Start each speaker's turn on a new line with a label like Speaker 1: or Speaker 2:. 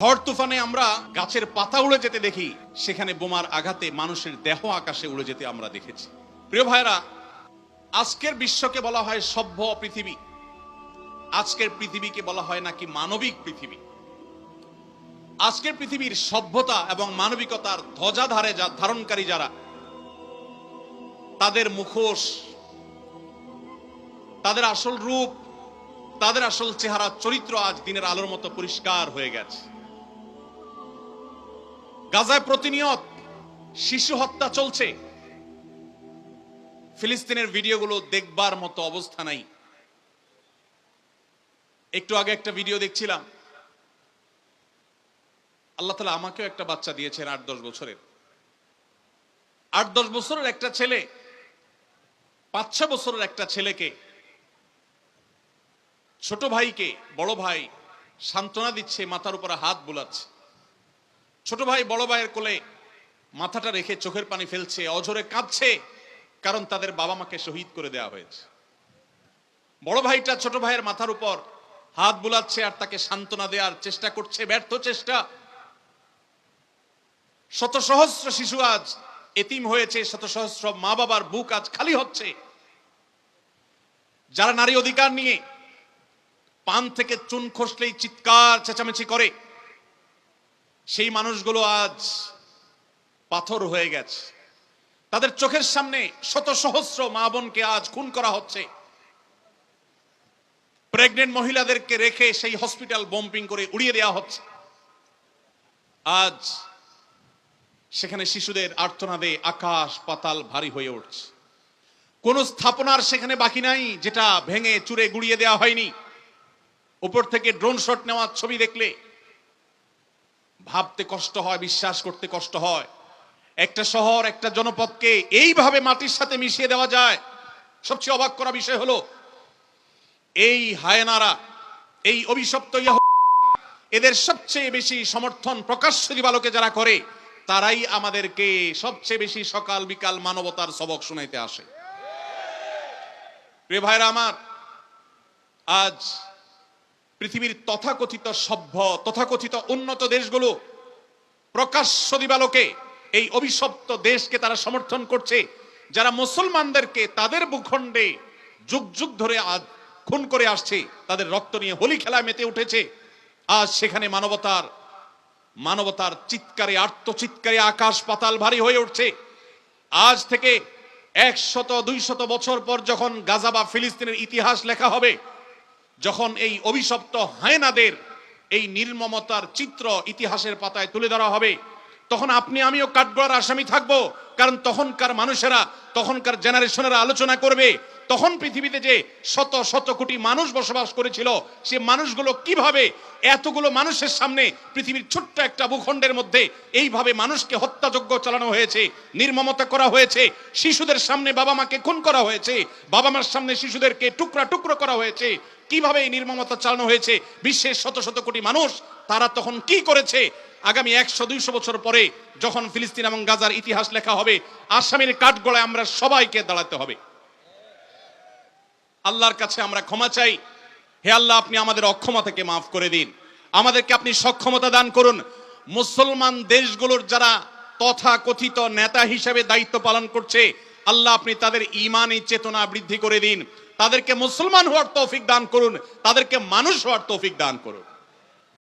Speaker 1: ঝড় তুফানে আমরা গাছের পাতা উড়ে যেতে দেখি, সেখানে বোমার আঘাতে মানুষের দেহ আকাশে উড়ে যেতে আমরা দেখেছি। প্রিয় ভাইরা, আজকের বিশ্বকে বলা হয় সভ্য পৃথিবী, আজকের পৃথিবীকে বলা হয় নাকি মানবিক পৃথিবী। আজকের পৃথিবীর সভ্যতা এবং মানবিকতার ধ্বজাধারে ধারণকারী যারা, তাদের মুখোশ, তাদের আসল রূপ, তাদের আসল চেহারা, চরিত্র আজ দিনের আলোর মতো পরিষ্কার হয়ে গেছে। গাজায় প্রতিনিয়ত শিশু হত্যা চলছে, ফিলিস্তিনের ভিডিওগুলো দেখবার মতো অবস্থা নাই। একটু আগে একটা ভিডিও দেখছিলাম, আল্লাহ তাআলা আমাকেও একটা বাচ্চা দিয়েছেন ৮-১০ বছরের। ৮-১০ বছরের একটা ছেলে ৫-৬ বছরের একটা ছেলেকে, ছোট ভাইকে বড় ভাই সান্ত্বনা দিচ্ছে, মাথার উপরে হাত বুলাচ্ছে। ছোট ভাই বড় ভাইয়ের কোলে মাথাটা রেখে চোখের পানি ফেলছে, অঝরে কাঁদছে, কারণ তাদের বাবা মাকে শহীদ করে দেওয়া হয়েছে। বড় ভাইটা ছোট ভাইয়ের মাথার উপর হাত বুলাচ্ছে আর তাকে সান্ত্বনা দেওয়ার চেষ্টা করছে, ব্যর্থ চেষ্টা। শত সহস্র শিশু আজ এতিম হয়েছে, শত সহস্র মা বাবার বুক আজ খালি হচ্ছে। যারা নারী অধিকার নিয়ে পান থেকে চুন খসলেই চিৎকার চেঁচামেচি করে, সেই মানুষগুলো আজ পাথর হয়ে গেছে। তাদের চোখের সামনে শত সহস্র মা বোনকে আজ খুন করা হচ্ছে। প্রেগনেন্ট মহিলাদেরকে রেখে সেই হসপিটাল বম্পিং করে উড়িয়ে দেওয়া হচ্ছে। আজ সেখানে শিশুদের আর্তনাদে আকাশ পাতাল ভারী হয়ে উঠছে। কোন স্থাপনার সেখানে বাকি নাই যেটা ভেঙে চুরে গুড়িয়ে দেওয়া হয়নি। উপর থেকে ড্রোন শট নেওয়ার ছবি দেখলে ভাবতে কষ্ট হয়, বিশ্বাস করতে কষ্ট হয়, একটা শহর, একটা জনপদকে এইভাবে মাটির সাথে মিশিয়ে দেওয়া যায়। সবচেয়ে অবাক করা বিষয় হলো, এই হায়নারা, এই অভিশপ্ত এদের সবচেয়ে বেশি সমর্থন প্রকাশ্য দিবালোকে যারা করে, তারাই আমাদেরকে সবচেয়ে বেশি সকাল বিকাল মানবতার সবক শুনাইতে আসে। প্রিয় ভাইরা আমার, আজ পৃথিবীর তথাকথিত সভ্য, তথাকথিত উন্নত দেশগুলো প্রকাশ্য দিবালোকে এই অভিশপ্ত দেশকে তারা সমর্থন করছে, যারা মুসলমানদেরকে তাদের ভূখণ্ডে যুগ যুগ ধরে আজ খুন করে আসছে, তাদের রক্ত নিয়ে হোলি খেলায় মেতে উঠেছে। আজ সেখানে মানবতার চিৎকারে, আর্তচিৎকারে আকাশ পাতাল ভারী হয়ে উঠছে। আজ থেকে ১০০-২০০ বছর পর যখন গাজা বা ফিলিস্তিনের ইতিহাস লেখা হবে, যখন এই অভিশপ্ত হায়নাদের এই নির্মমতার চিত্র ইতিহাসের পাতায় তুলে ধরা হবে, তখন আপনি আমিও কাঠগড়ার আসামি থাকবো। কারণ তখনকার মানুষেরা, তখনকার জেনারেশনেরা আলোচনা করবে, তখন পৃথিবীতে যে শত শত কোটি মানুষ বসবাস করেছিল, সে মানুষগুলো কিভাবে এতগুলো মানুষের সামনে পৃথিবীর ছোট্ট একটা ভূখণ্ডের মধ্যে এইভাবে মানুষকে হত্যাযজ্ঞ চালানো হয়েছে, নির্মমতা করা হয়েছে, শিশুদের সামনে বাবা মাকে খুন করা হয়েছে, বাবা মার সামনে শিশুদেরকে টুকরা টুকরো করা হয়েছে, কিভাবে এই নির্মমতা চালানো হয়েছে, বিশ্বের শত শত কোটি মানুষ তারা তখন কি করেছে। আগামী ১০০-২০০ বছর পরে যখন ফিলিস্তিন এবং গাজার ইতিহাস লেখা হবে, আসামির কাঠগড়ায় আমরা সবাইকে দাঁড়াতে হবে। আল্লাহর কাছে আমরা ক্ষমা চাই, হে আল্লাহ, আপনি আমাদের অক্ষমতাকে মাফ করে দিন, আমাদেরকে আপনি সক্ষমতা দান করুন। মুসলমান দেশগুলোর যারা তথাকথিত নেতা হিসেবে দায়িত্ব পালন করছে, আল্লাহ আপনি তাদের ঈমানি চেতনা বৃদ্ধি করে দিন, তাদেরকে মুসলমান হওয়ার তৌফিক দান করুন, তাদেরকে মানুষ হওয়ার তৌফিক দান করুন।